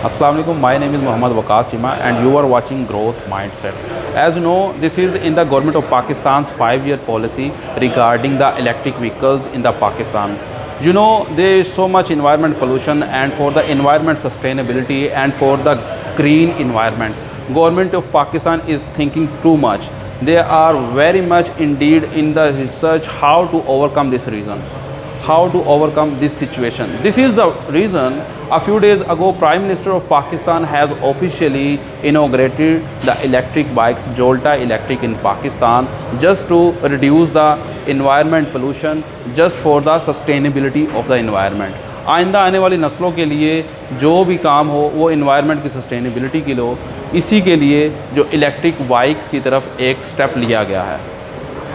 Assalamu alaikum. My name is Muhammad Waqas Shima and you are watching Growth Mindset. As you know, this is in the government of Pakistan's 5-year policy regarding the electric vehicles in the Pakistan. You know, there is so much environment pollution, and for the environment sustainability and for the green environment, government of Pakistan is thinking too much. They are very much indeed in the research how to overcome this reason. How to overcome this situation. This is the reason a few days ago Prime Minister of Pakistan has officially inaugurated the electric bikes Jolta Electric in Pakistan just to reduce the environment pollution, just for the sustainability of the environment. आइंदा आने वाली नस्लों के लिए जो भी काम हो वो इन्वायरमेंट की सस्टेनेबिलिटी के लिए हो, इसी के लिए जो इलेक्ट्रिक बाइक्स की तरफ एक स्टेप लिया गया है।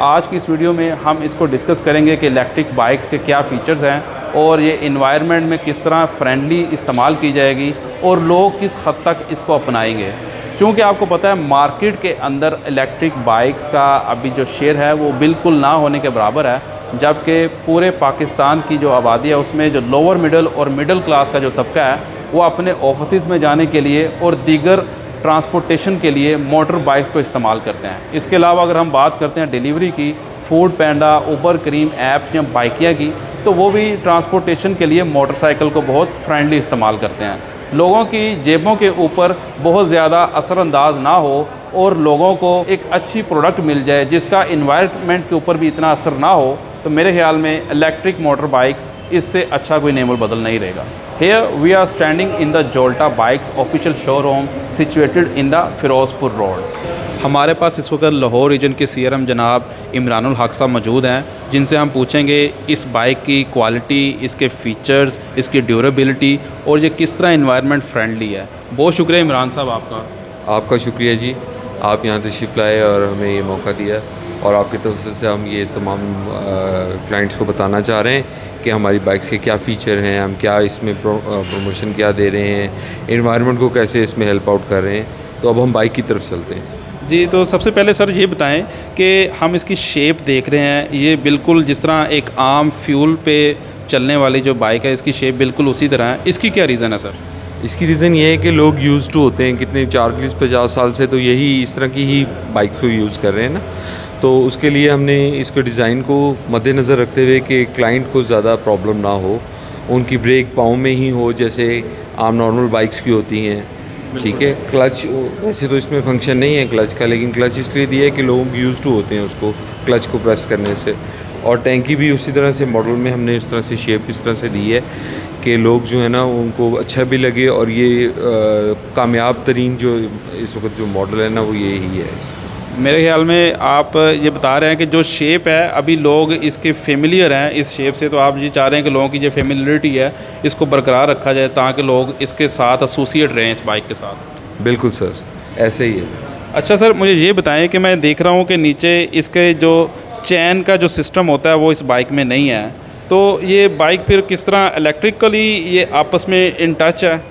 आज की इस वीडियो में हम इसको डिस्कस करेंगे कि इलेक्ट्रिक बाइक्स के क्या फ़ीचर्स हैं और ये इन्वायरमेंट में किस तरह फ्रेंडली इस्तेमाल की जाएगी और लोग किस हद तक इसको अपनाएंगे। चूँकि आपको पता है मार्केट के अंदर इलेक्ट्रिक बाइक्स का अभी जो शेयर है वो बिल्कुल ना होने के बराबर है, जबकि पूरे पाकिस्तान की जो आबादी है उसमें जो लोअर मिडल और मिडिल क्लास का जो तबका है वो अपने ऑफिस में जाने के लिए और दीगर ट्रांसपोर्टेशन के लिए मोटर बाइक्स को इस्तेमाल करते हैं। इसके अलावा अगर हम बात करते हैं डिलीवरी की, फूड पैंडा, उबर क्रीम ऐप या बाइकिया की, तो वो भी ट्रांसपोर्टेशन के लिए मोटरसाइकिल को बहुत फ्रेंडली इस्तेमाल करते हैं। लोगों की जेबों के ऊपर बहुत ज़्यादा असरअंदाज ना हो और लोगों को एक अच्छी प्रोडक्ट मिल जाए जिसका इन्वायरमेंट के ऊपर भी इतना असर ना हो, तो मेरे ख्याल में इलेक्ट्रिक मोटर बाइक्स इससे अच्छा कोई नेमल बदल नहीं रहेगा। Here we are standing in the Jolta Bikes official showroom situated in the Ferozepur road. हमारे पास इस वक्त लाहौर रीजन के CRM जनाब इमरानुल हक साहब मौजूद हैं, जिनसे हम पूछेंगे इस बाइक की क्वालिटी, इसके फ़ीचर्स, इसकी ड्यूरेबिलिटी और ये किस तरह इन्वायरमेंट फ्रेंडली है। बहुत शुक्रिया इमरान साहब आपका शुक्रिया जी, आप यहाँ तशरीफ़ लाए और हमें ये मौका दिया, और आपकी तरफ से हम ये तमाम क्लाइंट्स को बताना चाह रहे हैं कि हमारी बाइक्स के क्या फ़ीचर हैं, हम क्या इसमें प्रमोशन क्या दे रहे हैं, एनवायरनमेंट को कैसे इसमें हेल्प आउट कर रहे हैं। तो अब हम बाइक की तरफ चलते हैं जी। तो सबसे पहले सर ये बताएं कि हम इसकी शेप देख रहे हैं, ये बिल्कुल जिस तरह एक आम फ्यूल पे चलने वाली जो बाइक है इसकी शेप बिल्कुल उसी तरह है। इसकी क्या रीज़न है सर? इसकी रीज़न ये है कि लोग यूज़ टू होते हैं कितने 40-50 साल से, तो यही इस तरह की ही बाइक्स को यूज़ कर रहे हैं ना, तो उसके लिए हमने इसके डिज़ाइन को मद्देनज़र रखते हुए कि क्लाइंट को ज़्यादा प्रॉब्लम ना हो, उनकी ब्रेक पाँव में ही हो जैसे आम नॉर्मल बाइक्स की होती हैं। ठीक है, क्लच वैसे तो इसमें फंक्शन नहीं है क्लच का, लेकिन क्लच इसलिए दिया है कि लोग यूज़ टू होते हैं उसको क्लच को प्रेस करने से। और टैंकी भी उसी तरह से मॉडल में हमने इस तरह से शेप इस तरह से दी है कि लोग जो है ना उनको अच्छा भी लगे, और ये कामयाब तरीन जो इस वक्त जो मॉडल है ना वो यही है। मेरे ख्याल में आप ये बता रहे हैं कि जो शेप है अभी लोग इसके फेमिलियर हैं इस शेप से, तो आप ये चाह रहे हैं कि लोगों की जो फेमिलियरिटी है इसको बरकरार रखा जाए ताकि लोग इसके साथ एसोसिएट रहें इस बाइक के साथ। बिल्कुल सर, ऐसे ही है। अच्छा सर, मुझे ये बताएं कि मैं देख रहा हूँ कि नीचे इसके जो चैन का जो सिस्टम होता है वो इस बाइक में नहीं है, तो ये बाइक फिर किस तरह इलेक्ट्रिकली ये आपस में इन टच है?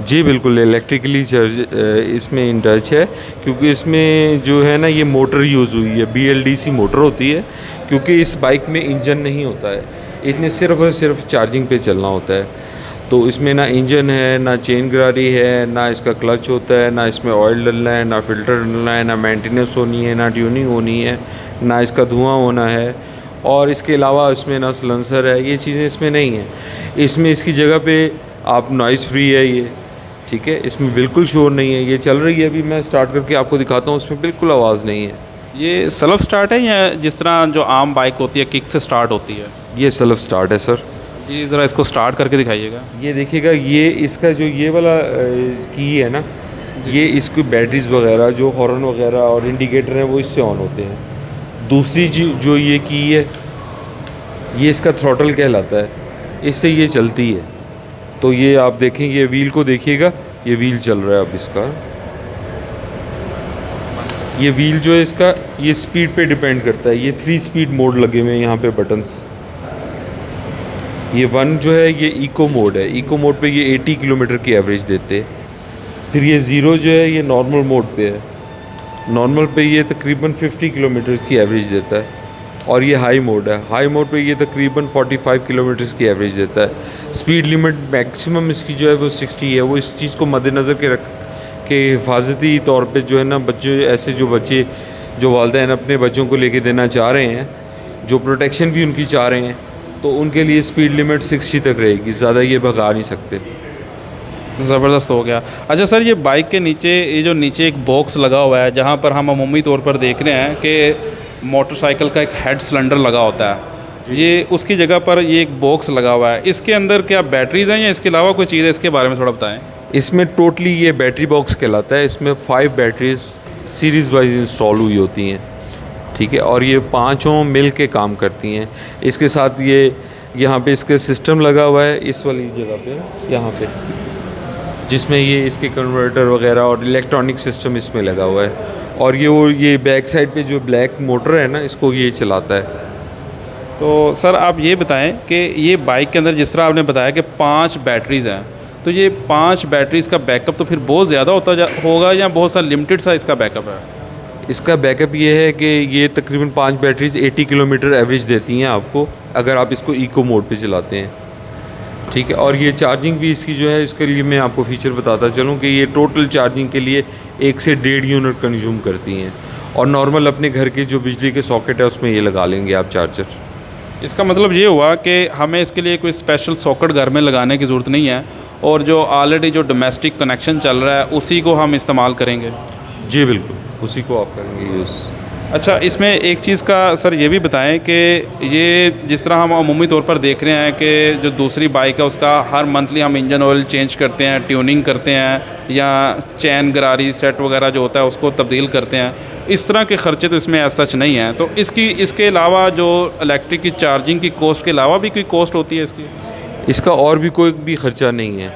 जी बिल्कुल, इलेक्ट्रिकली इसमें इन टच है, क्योंकि इसमें जो है ना ये मोटर यूज़ हुई है, BLDC मोटर होती है, क्योंकि इस बाइक में इंजन नहीं होता है, इतने सिर्फ और सिर्फ चार्जिंग पे चलना होता है। तो इसमें ना इंजन है, ना चेन गरारी है, ना इसका क्लच होता है, ना इसमें ऑयल डलना है, ना फिल्टर डलना है, ना मेंटेनेंस होनी है, ना ट्यूनिंग होनी है, ना इसका धुआं होना है, और इसके अलावा इसमें ना सलेंसर है, ये चीज़ें इसमें नहीं हैं। इसमें इसकी जगह पे आप नॉइज़ फ्री है ये, ठीक है, इसमें बिल्कुल शोर नहीं है। ये चल रही है, अभी मैं स्टार्ट करके आपको दिखाता हूँ, उसमें बिल्कुल आवाज़ नहीं है। ये सेल्फ स्टार्ट है या जिस तरह जो आम बाइक होती है किक से स्टार्ट होती है? ये सेल्फ स्टार्ट है सर। जी ज़रा इसको स्टार्ट करके दिखाइएगा। ये देखिएगा, ये इसका जो ये वाला की है ना, ये इसकी बैटरीज वगैरह जो हॉर्न वगैरह और इंडिकेटर हैं वो इससे ऑन होते हैं। दूसरी जो ये की है ये इसका थ्रॉटल कहलाता है, इससे ये चलती है। तो ये आप देखें, ये व्हील को देखिएगा, ये व्हील चल रहा है अब इसका, ये व्हील जो है इसका ये स्पीड पे डिपेंड करता है। ये 3 स्पीड मोड लगे हुए हैं यहाँ पे बटन्स। ये 1 जो है ये इको मोड है, इको मोड पे ये 80 किलोमीटर की एवरेज देते हैं। फिर ये 0 जो है ये नॉर्मल मोड पे है, नॉर्मल पे ये तकरीबन 50 किलोमीटर की एवरेज देता है। और ये हाई मोड है। हाई मोड पे ये तकरीबन 45 किलोमीटर की एवरेज देता है। स्पीड लिमिट मैक्सिमम इसकी जो है वो 60 है। वो इस चीज़ को मद्देनज़र के रख के हिफाजती तौर पे जो है ना बच्चे ऐसे जो बच्चे जो वालिदैन अपने बच्चों को लेके देना चाह रहे हैं, जो प्रोटेक्शन भी उनकी चाह रहे हैं, तो उनके लिए स्पीड लिमिट 60 तक रहेगी, ज़्यादा ये भगा नहीं सकते। ज़बरदस्त हो गया। अच्छा सर, ये बाइक के नीचे ये जो नीचे एक बॉक्स लगा हुआ है, जहाँ पर हम अमूमी तौर पर देख रहे हैं कि मोटरसाइकिल का एक हेड सिलेंडर लगा होता है, ये उसकी जगह पर ये एक बॉक्स लगा हुआ है। इसके अंदर क्या बैटरीज़ हैं या इसके अलावा कोई चीज़ है? इसके बारे में थोड़ा बताएं। इसमें टोटली ये बैटरी बॉक्स कहलाता है। इसमें 5 बैटरीज सीरीज़ वाइज इंस्टॉल हुई होती हैं, ठीक है, और ये पाँचों मिल के काम करती हैं। इसके साथ ये यहाँ पे इसके सिस्टम लगा हुआ है, इस वाली जगह पे, यहाँ पे, जिसमें ये इसके कन्वर्टर वगैरह और इलेक्ट्रॉनिक सिस्टम इसमें लगा हुआ है। और ये बैक साइड पे जो ब्लैक मोटर है ना, इसको ये चलाता है। तो सर आप ये बताएं कि ये बाइक के अंदर जिस तरह आपने बताया कि 5 बैटरीज़ हैं, तो ये 5 बैटरीज़ का बैकअप तो फिर बहुत ज़्यादा होगा या बहुत सा लिमिटेड सा इसका बैकअप है? इसका बैकअप ये है कि ये तकरीबन 5 बैटरीज 80 किलोमीटर एवरेज देती हैं आपको, अगर आप इसको इको मोड पे चलाते हैं, ठीक है। और ये चार्जिंग भी इसकी जो है, इसके लिए मैं आपको फ़ीचर बताता चलूँ कि ये टोटल चार्जिंग के लिए 1 से 1.5 यूनिट कंज्यूम करती हैं। और नॉर्मल अपने घर के जो बिजली के सॉकेट है उसमें ये लगा लेंगे आप चार्जर। इसका मतलब ये हुआ कि हमें इसके लिए कोई स्पेशल सॉकेट घर में लगाने की ज़रूरत नहीं है, और जो ऑलरेडी जो डोमेस्टिक कनेक्शन चल रहा है उसी को हम इस्तेमाल करेंगे। जी बिल्कुल, उसी को आप करेंगे यूज़। अच्छा, इसमें एक चीज़ का सर ये भी बताएं कि ये जिस तरह हम अमूमी तौर पर देख रहे हैं कि जो दूसरी बाइक है उसका हर मंथली हम इंजन ऑयल चेंज करते हैं, ट्यूनिंग करते हैं, या चैन गरारी सेट वगैरह जो होता है उसको तब्दील करते हैं, इस तरह के ख़र्चे तो इसमें ऐसा सच नहीं है। तो इसके अलावा जो इलेक्ट्रिक की चार्जिंग की कॉस्ट के अलावा भी कोई कॉस्ट होती है इसकी? इसका और भी कोई भी ख़र्चा नहीं है,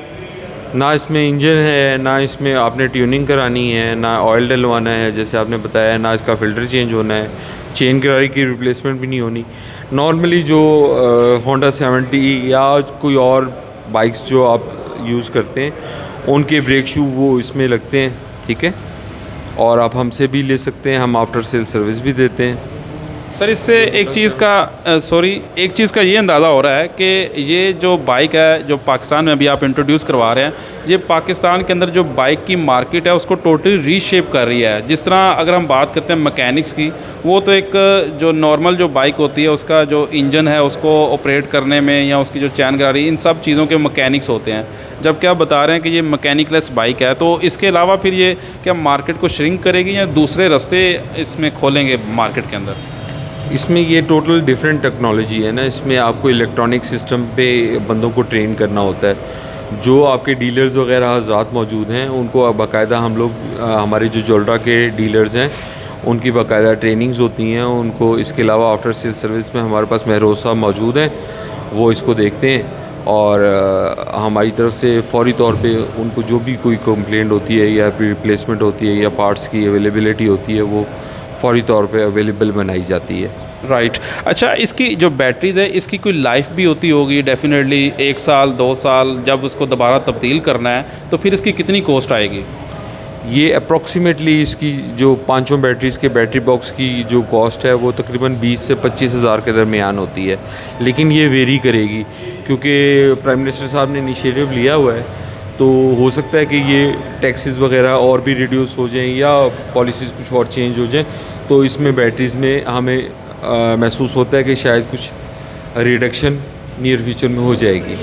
ना इसमें इंजन है, ना इसमें आपने ट्यूनिंग करानी है, ना ऑयल डलवाना है जैसे आपने बताया, ना इसका फ़िल्टर चेंज होना है, चेन गरारी की रिप्लेसमेंट भी नहीं होनी। नॉर्मली जो होंडा 70 या कोई और बाइक्स जो आप यूज़ करते हैं उनके ब्रेक शू वो इसमें लगते हैं, ठीक है, और आप हमसे भी ले सकते हैं, हम आफ्टर सेल सर्विस भी देते हैं। सर इससे एक चीज़ का ये अंदाज़ा हो रहा है कि ये जो बाइक है जो पाकिस्तान में अभी आप इंट्रोड्यूस करवा रहे हैं, ये पाकिस्तान के अंदर जो बाइक की मार्केट है उसको टोटली रीशेप कर रही है। जिस तरह अगर हम बात करते हैं मैकेनिक्स की, वो तो एक जो नॉर्मल जो बाइक होती है उसका जो इंजन है उसको ऑपरेट करने में या उसकी जो चैन गरारी, इन सब चीज़ों के मैकेनिक्स होते हैं, जबकि आप बता रहे हैं कि ये मैकेनिकलेस बाइक है। तो इसके अलावा फिर ये क्या मार्केट को श्रिंक करेगी या दूसरे रास्ते इसमें खोलेंगे मार्केट के अंदर? इसमें ये टोटल डिफरेंट टेक्नोलॉजी है ना। इसमें आपको इलेक्ट्रॉनिक सिस्टम पे बंदों को ट्रेन करना होता है। जो आपके डीलर्स वगैरह हज़रात मौजूद हैं उनको बाकायदा हम लोग हमारे जो जोल्टा के डीलर्स हैं उनकी बाकायदा ट्रेनिंग्स होती हैं उनको। इसके अलावा आफ्टर सेल सर्विस में हमारे पास महरोज साहब मौजूद हैं, वो इसको देखते हैं और हमारी तरफ से फ़ौरी तौर पे उनको जो भी कोई कंप्लेंट होती है या रिप्लेसमेंट होती है या पार्ट्स की अवेलेबिलिटी होती है वो फ़ौरी तौर पे अवेलेबल बनाई जाती है। राइट। अच्छा, इसकी जो बैटरीज़ है इसकी कोई लाइफ भी होती होगी डेफिनेटली, 1 साल 2 साल, जब उसको दोबारा तब्दील करना है तो फिर इसकी कितनी कॉस्ट आएगी? ये अप्रॉक्सीमेटली इसकी जो पाँचों बैटरीज़ के बैटरी बॉक्स की जो कॉस्ट है वो तकरीबन 20 से 25 हज़ार के दरमियान होती है, लेकिन ये वेरी करेगी क्योंकि प्राइम मिनिस्टर साहब ने इनिशिएटिव लिया हुआ है। तो हो सकता है कि ये टैक्सेस वगैरह और भी रिड्यूस हो जाएं या पॉलिसीज़ कुछ और चेंज हो जाएं, तो इसमें बैटरीज़ में हमें महसूस होता है कि शायद कुछ रिडक्शन नियर फ्यूचर में हो जाएगी।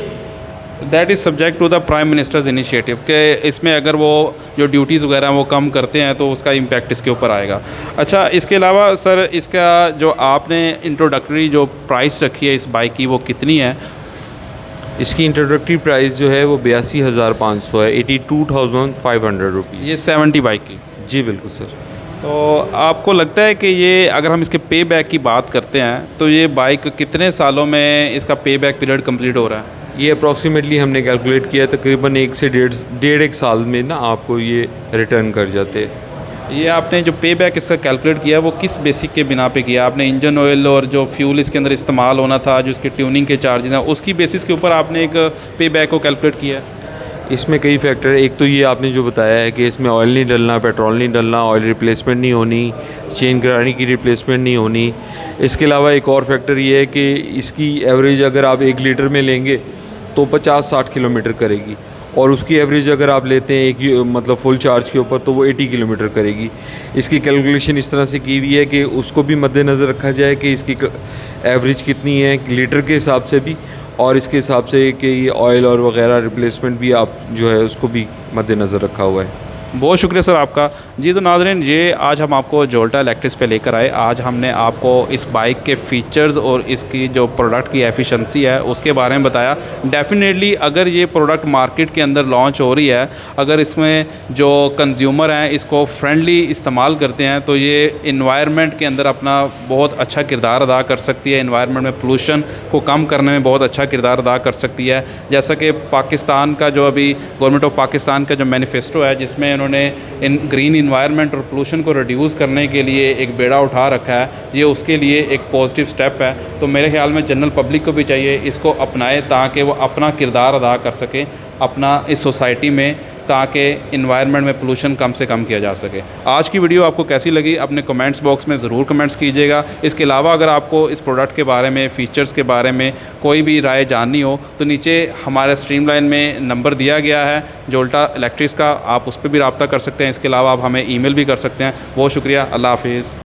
That is subject to the prime minister's initiative के इसमें अगर वो जो ड्यूटीज़ वगैरह वो कम करते हैं तो उसका इम्पैक्ट इसके ऊपर आएगा। अच्छा, इसके अलावा सर इसका जो आपने इंट्रोडक्टरी जो प्राइस रखी है इस बाइक की वो कितनी है? इसकी इंट्रोडक्टरी प्राइस जो है वो 82,500 है, 82,500 रुपीज़। ये 70 बाइक की? जी बिल्कुल सर। तो आपको लगता है कि ये अगर हम इसके पे बैक की बात करते हैं तो ये बाइक कितने सालों में इसका पे बैक पीरियड कंप्लीट हो रहा है? ये अप्रॉक्सीमेटली हमने कैलकुलेट किया तकरीबन 1 से डेढ़ एक साल में ना आपको ये रिटर्न कर जाते हैं। ये आपने जो पे बैक इसका कैलकुलेट किया वो किस बेसिक के बिना पे किया? आपने इंजन ऑयल और जो फ्यूल इसके अंदर इस्तेमाल होना था, जो इसके ट्यूनिंग के चार्जेस हैं, उसकी बेसिस के ऊपर आपने एक पे बैक को कैलकुलेट किया है? इसमें कई फैक्टर है। एक तो ये आपने जो बताया है कि इसमें ऑयल नहीं डलना, पेट्रोल नहीं डलना, ऑयल रिप्लेसमेंट नहीं होनी, चेन कराने की रिप्लेसमेंट नहीं होनी। इसके अलावा एक और फैक्टर ये है कि इसकी एवरेज अगर आप 1 लीटर में लेंगे तो 50-60 किलोमीटर करेगी, और उसकी एवरेज अगर आप लेते हैं एक मतलब फुल चार्ज के ऊपर तो वो 80 किलोमीटर करेगी। इसकी कैलकुलेशन इस तरह से की हुई है कि उसको भी मद्देनज़र रखा जाए कि इसकी एवरेज कितनी है लीटर के हिसाब से भी, और इसके हिसाब से कि ये ऑयल और वगैरह रिप्लेसमेंट भी आप जो है उसको भी मद्देनज़र रखा हुआ है। बहुत शुक्रिया सर आपका। जी तो नाज़रीन, ये आज हम आपको जोल्टा इलेक्ट्रिक्स पे लेकर आए। आज हमने आपको इस बाइक के फ़ीचर्स और इसकी जो प्रोडक्ट की एफिशिएंसी है उसके बारे में बताया। डेफिनेटली अगर ये प्रोडक्ट मार्केट के अंदर लॉन्च हो रही है, अगर इसमें जो कंज्यूमर हैं इसको फ्रेंडली इस्तेमाल करते हैं तो ये इन्वायरमेंट के अंदर अपना बहुत अच्छा किरदार अदा कर सकती है। इन्वायरमेंट में पोल्यूशन को कम करने में बहुत अच्छा किरदार अदा कर सकती है। जैसा कि पाकिस्तान का जो अभी गवर्नमेंट ऑफ पाकिस्तान का जो मैनिफेस्टो है जिसमें उन्होंने इन ग्रीन इन्वायरमेंट और पोल्यूशन को रिड्यूस करने के लिए एक बेड़ा उठा रखा है, ये उसके लिए एक पॉजिटिव स्टेप है। तो मेरे ख्याल में जनरल पब्लिक को भी चाहिए इसको अपनाए ताकि वो अपना किरदार अदा कर सके अपना इस सोसाइटी में, ताकि इन्वायरमेंट में पोल्यूशन कम से कम किया जा सके। आज की वीडियो आपको कैसी लगी अपने कमेंट्स बॉक्स में ज़रूर कमेंट्स कीजिएगा। इसके अलावा अगर आपको इस प्रोडक्ट के बारे में, फ़ीचर्स के बारे में कोई भी राय जाननी हो तो नीचे हमारे स्ट्रीमलाइन में नंबर दिया गया है जोल्टा इलेक्ट्रिक्स का, आप उस पर भी रब्ता कर सकते हैं। इसके अलावा आप हमें ईमेल भी कर सकते हैं। बहुत शुक्रिया, अल्लाह हाफिज़।